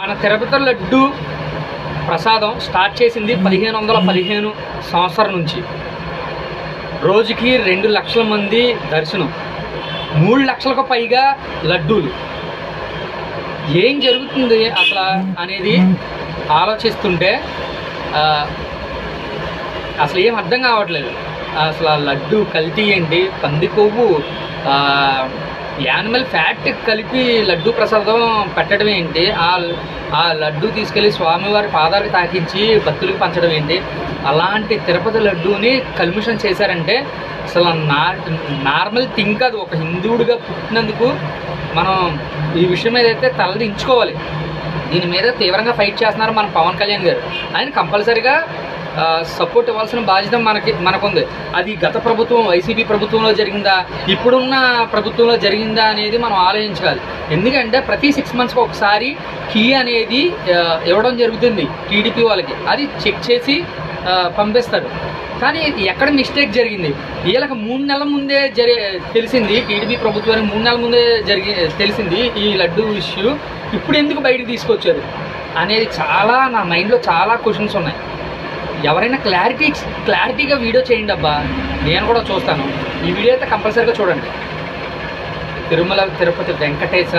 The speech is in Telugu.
మన తిరుపతి లడ్డు ప్రసాదం స్టార్ట్ చేసింది 1515 సంవత్సరం నుంచి. రోజుకి 2 లక్షల మంది దర్శనం, 3 లక్షలకు పైగా లడ్డూలు. ఏం జరుగుతుంది అసలు అనేది ఆలోచిస్తుంటే అసలు ఏం అర్థం కావట్లేదు. అసలు ఆ లడ్డు కల్తీ ఏంటి, పంది కొవ్వు, యానిమల్ ఫ్యాట్ కలిపి లడ్డు ప్రసాదం పెట్టడం ఏంటి, ఆ లడ్డు తీసుకెళ్ళి స్వామివారి పాదాలకు తాకించి భక్తులకు పంచడం ఏంటి, అలాంటి తిరుపతి లడ్డూని కల్మిషన్ చేశారంటే అసలు నార్మల్ థింక్ అది. ఒక హిందువుడిగా పుట్టినందుకు మనం ఈ విషయం మీద అయితే తలదించుకోవాలి. దీని మీద తీవ్రంగా ఫైట్ చేస్తున్నారు మన పవన్ కళ్యాణ్ గారు. ఆయన కంపల్సరీగా సపోర్ట్ ఇవ్వాల్సిన బాధ్యత మనకుంది. అది గత ప్రభుత్వం వైసీపీ ప్రభుత్వంలో జరిగిందా, ఇప్పుడున్న ప్రభుత్వంలో జరిగిందా అనేది మనం ఆలోచించాలి. ఎందుకంటే ప్రతి 6 మంత్స్కి ఒకసారి కీ అనేది ఇవ్వడం జరుగుతుంది టీడీపీ వాళ్ళకి. అది చెక్ చేసి పంపిస్తారు. కానీ ఎక్కడ మిస్టేక్ జరిగింది, వీళ్ళకి 3 నెలల ముందే తెలిసింది, టీడీపీ ప్రభుత్వానికి 3 నెలల ముందే తెలిసింది ఈ లడ్డు ఇష్యూ. ఇప్పుడు ఎందుకు బయటకు తీసుకొచ్చారు అనేది చాలా నా మైండ్లో చాలా క్వశ్చన్స్ ఉన్నాయి. ఎవరైనా క్లారిటీగా వీడియో చేయండి అబ్బా, నేను కూడా చూస్తాను. ఈ వీడియో అయితే కంపల్సరీగా చూడండి. తిరుమల తిరుపతి వెంకటేశ